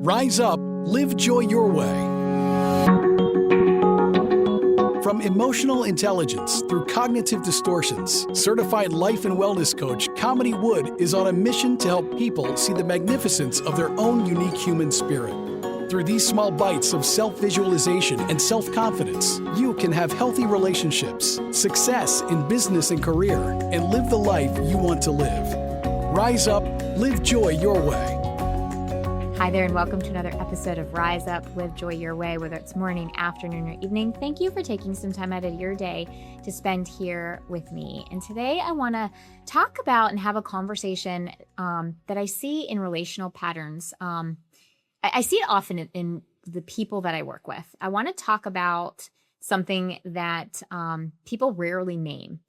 Rise up, live joy your way. From emotional intelligence through cognitive distortions, certified life and wellness coach Kamini Wood is on a mission to help people see the magnificence of their own unique human spirit. Through these small bites of self-visualization and self-confidence, you can have healthy relationships, success in business and career, and live the life you want to live. Rise up, live joy your way. Hi there, and welcome to another episode of Rise Up, Live Joy Your Way, whether it's morning, afternoon, or evening. Thank you for taking some time out of your day to spend here with me. And today I want to talk about and have a conversation that I see in relational patterns. I see it often in the people that I work with. I want to talk about something that people rarely name.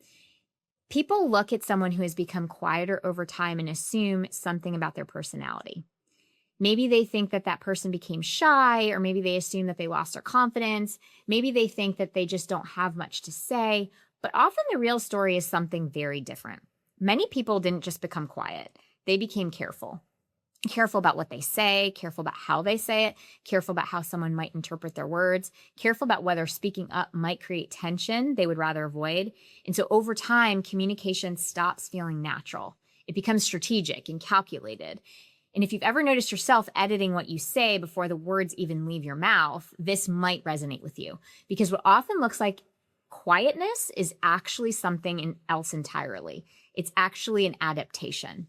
People look at someone who has become quieter over time and assume something about their personality. Maybe they think that that person became shy, or maybe they assume that they lost their confidence. Maybe they think that they just don't have much to say. But often the real story is something very different. Many people didn't just become quiet. They became careful. Careful about what they say, careful about how they say it, careful about how someone might interpret their words, careful about whether speaking up might create tension they would rather avoid. And so over time, communication stops feeling natural. It becomes strategic and calculated. And if you've ever noticed yourself editing what you say before the words even leave your mouth, this might resonate with you. Because what often looks like quietness is actually something else entirely. It's actually an adaptation.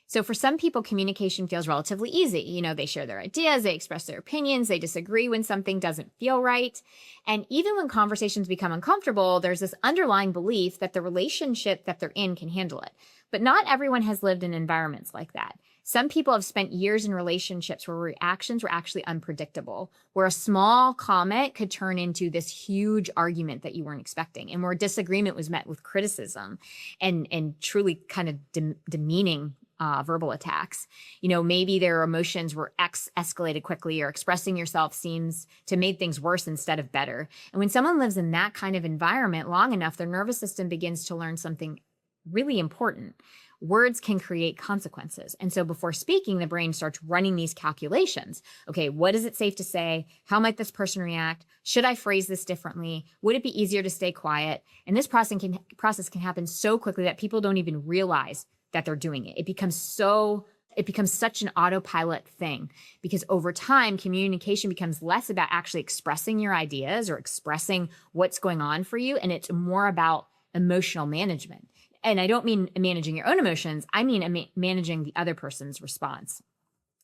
So for some people, communication feels relatively easy. You know, they share their ideas, they express their opinions, they disagree when something doesn't feel right. And even when conversations become uncomfortable, there's this underlying belief that the relationship that they're in can handle it. But not everyone has lived in environments like that. Some people have spent years in relationships where reactions were actually unpredictable, where a small comment could turn into this huge argument that you weren't expecting, and where disagreement was met with criticism and truly kind of demeaning verbal attacks. You know, maybe their emotions were escalated quickly, or expressing yourself seems to make things worse instead of better. And when someone lives in that kind of environment long enough, their nervous system begins to learn something really important. Words can create consequences. And so before speaking, the brain starts running these calculations. Okay, what is it safe to say? How might this person react? Should I phrase this differently? Would it be easier to stay quiet? And this process can happen so quickly that people don't even realize that they're doing it. It becomes such an autopilot thing, because over time, communication becomes less about actually expressing your ideas or expressing what's going on for you. And it's more about emotional management. And I don't mean managing your own emotions. I mean managing the other person's response.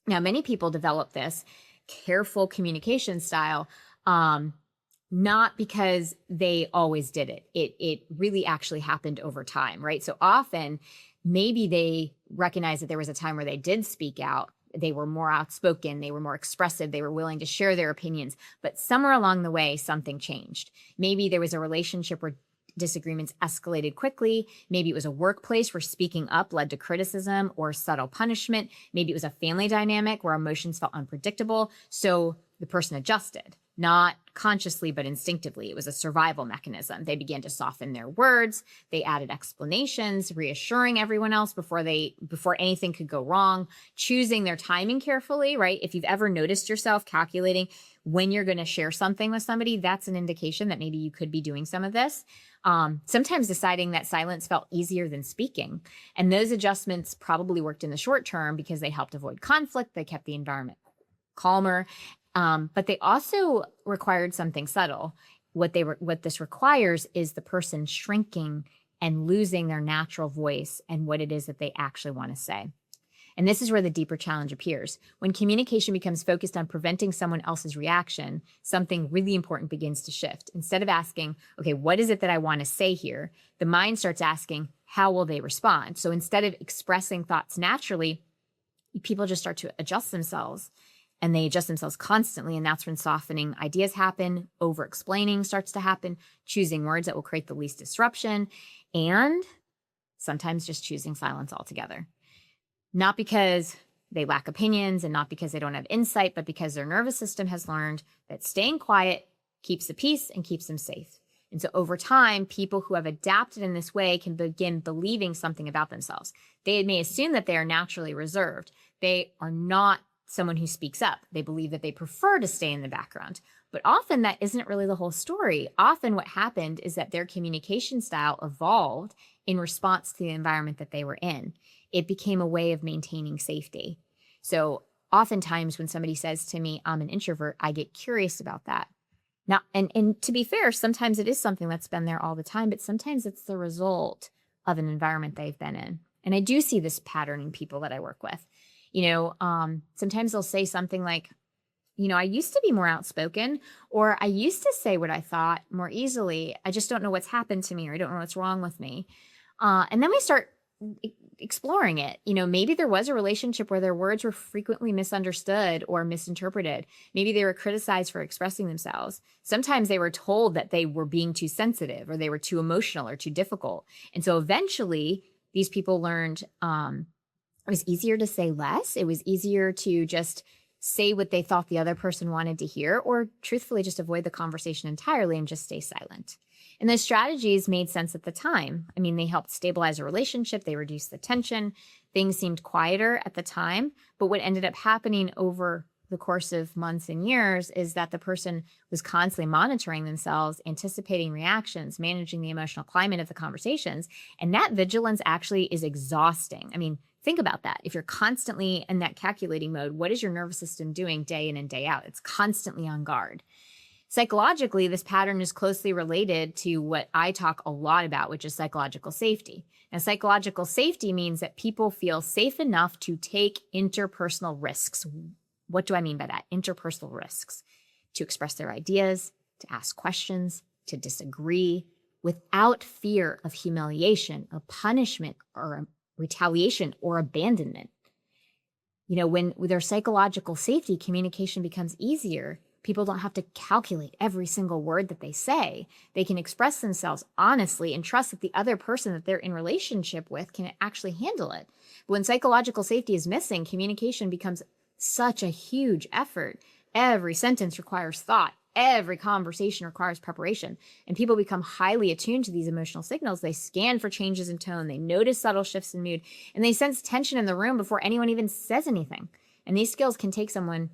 Now, many people develop this careful communication style, not because they always did it. It really actually happened over time, right? So often, maybe they recognize that there was a time where they did speak out. They were more outspoken. They were more expressive. They were willing to share their opinions. But somewhere along the way, something changed. Maybe there was a relationship where disagreements escalated quickly. Maybe it was a workplace where speaking up led to criticism or subtle punishment. Maybe it was a family dynamic where emotions felt unpredictable. So the person adjusted, not consciously, but instinctively. It was a survival mechanism. They began to soften their words. They added explanations, reassuring everyone else before anything could go wrong, choosing their timing carefully, right? If you've ever noticed yourself calculating when you're going to share something with somebody, that's an indication that maybe you could be doing some of this. Sometimes deciding that silence felt easier than speaking. And those adjustments probably worked in the short term because they helped avoid conflict. They kept the environment calmer. But they also required something subtle. What this requires is the person shrinking and losing their natural voice and what it is that they actually want to say. And this is where the deeper challenge appears. When communication becomes focused on preventing someone else's reaction, something really important begins to shift. Instead of asking, okay, what is it that I want to say here? The mind starts asking, how will they respond? So instead of expressing thoughts naturally, people just start to adjust themselves. And they adjust themselves constantly. And that's when softening ideas happen, over-explaining starts to happen, choosing words that will create the least disruption, and sometimes just choosing silence altogether. Not because they lack opinions and not because they don't have insight, but because their nervous system has learned that staying quiet keeps the peace and keeps them safe. And so over time, people who have adapted in this way can begin believing something about themselves. They may assume that they are naturally reserved. They are not someone who speaks up. They believe that they prefer to stay in the background. But often that isn't really the whole story. Often what happened is that their communication style evolved in response to the environment that they were in. It became a way of maintaining safety. So oftentimes when somebody says to me, I'm an introvert, I get curious about that. Now, and to be fair, sometimes it is something that's been there all the time, but sometimes it's the result of an environment they've been in. And I do see this pattern in people that I work with. Sometimes they'll say something like, I used to be more outspoken, or I used to say what I thought more easily. I just don't know what's happened to me, or I don't know what's wrong with me. And then we start exploring it. Maybe there was a relationship where their words were frequently misunderstood or misinterpreted. Maybe they were criticized for expressing themselves. Sometimes they were told that they were being too sensitive, or they were too emotional or too difficult. And so eventually these people learned it was easier to say less. It was easier to just say what they thought the other person wanted to hear, or truthfully just avoid the conversation entirely and just stay silent. And those strategies made sense at the time. I mean, they helped stabilize a relationship. They reduced the tension. Things seemed quieter at the time. But what ended up happening over the course of months and years is that the person was constantly monitoring themselves, anticipating reactions, managing the emotional climate of the conversations. And that vigilance actually is exhausting. I mean, think about that. If you're constantly in that calculating mode, what is your nervous system doing day in and day out? It's constantly on guard. Psychologically, this pattern is closely related to what I talk a lot about, which is psychological safety. Now, psychological safety means that people feel safe enough to take interpersonal risks. What do I mean by that? Interpersonal risks. To express their ideas, to ask questions, to disagree, without fear of humiliation, of punishment, or retaliation, or abandonment. When with their psychological safety, communication becomes easier. People don't have to calculate every single word that they say. They can express themselves honestly and trust that the other person that they're in relationship with can actually handle it. But when psychological safety is missing, communication becomes such a huge effort. Every sentence requires thought. Every conversation requires preparation. And people become highly attuned to these emotional signals. They scan for changes in tone. They notice subtle shifts in mood. And they sense tension in the room before anyone even says anything. And these skills can take someone,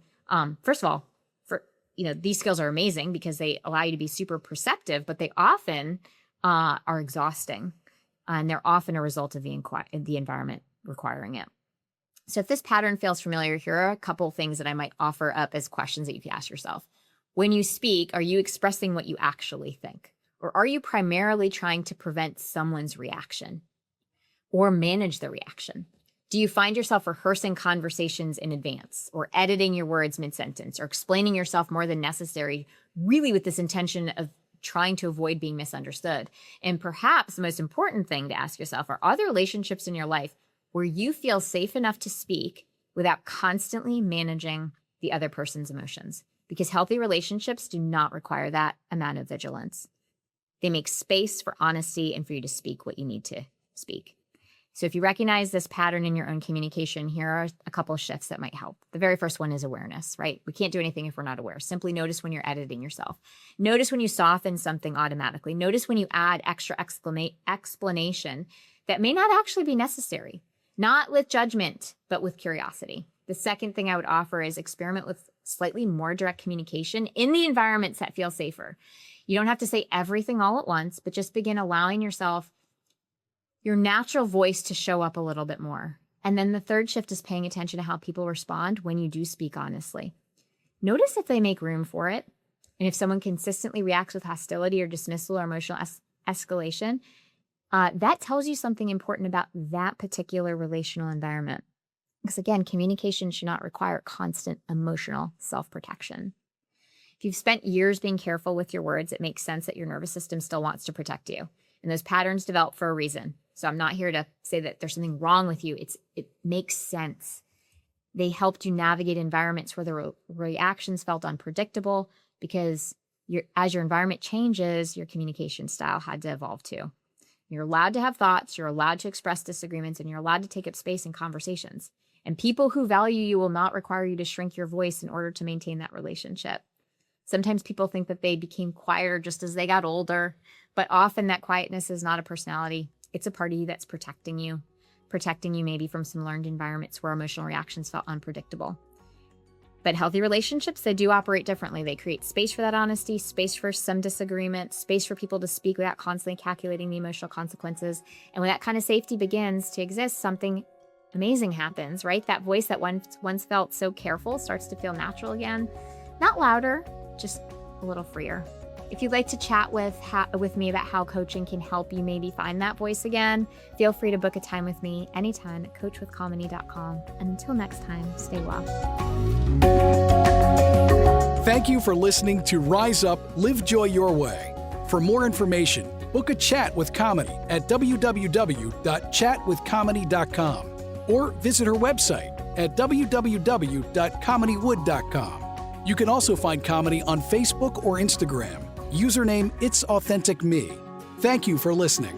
first of all, these skills are amazing because they allow you to be super perceptive, but they often are exhausting. And they're often a result of the environment requiring it. So if this pattern feels familiar, here are a couple things that I might offer up as questions that you can ask yourself. When you speak, are you expressing what you actually think? Or are you primarily trying to prevent someone's reaction or manage the reaction? Do you find yourself rehearsing conversations in advance, or editing your words mid-sentence, or explaining yourself more than necessary, really with this intention of trying to avoid being misunderstood? And perhaps the most important thing to ask yourself are there relationships in your life where you feel safe enough to speak without constantly managing the other person's emotions? Because healthy relationships do not require that amount of vigilance. They make space for honesty and for you to speak what you need to speak. So if you recognize this pattern in your own communication, here are a couple of shifts that might help. The very first one is awareness, right? We can't do anything if we're not aware. Simply notice when you're editing yourself. Notice when you soften something automatically. Notice when you add extra explanation that may not actually be necessary. Not with judgment, but with curiosity. The second thing I would offer is experiment with slightly more direct communication in the environments that feel safer. You don't have to say everything all at once, but just begin allowing yourself your natural voice to show up a little bit more. And then the third shift is paying attention to how people respond when you do speak honestly. Notice if they make room for it. And if someone consistently reacts with hostility or dismissal or emotional escalation, that tells you something important about that particular relational environment. Because again, communication should not require constant emotional self-protection. If you've spent years being careful with your words, it makes sense that your nervous system still wants to protect you. And those patterns develop for a reason. So I'm not here to say that there's something wrong with you. It makes sense. They helped you navigate environments where the reactions felt unpredictable because as your environment changes, your communication style had to evolve too. You're allowed to have thoughts, you're allowed to express disagreements, and you're allowed to take up space in conversations. And people who value you will not require you to shrink your voice in order to maintain that relationship. Sometimes people think that they became quieter just as they got older, but often that quietness is not a personality. It's a part of you that's protecting you maybe from some learned environments where emotional reactions felt unpredictable. But healthy relationships, they do operate differently. They create space for that honesty, space for some disagreement, space for people to speak without constantly calculating the emotional consequences. And when that kind of safety begins to exist, something amazing happens, right? That voice that once felt so careful starts to feel natural again. Not louder, just a little freer. If you'd like to chat with me about how coaching can help you maybe find that voice again, feel free to book a time with me anytime at coachwithkamini.com. And until next time, stay well. Thank you for listening to Rise Up, Live Joy Your Way. For more information, book a chat with Kamini at www.chatwithkamini.com or visit her website at www.kaminiwood.com. You can also find Kamini on Facebook or Instagram. Username It's Authentic Me. Thank you for listening.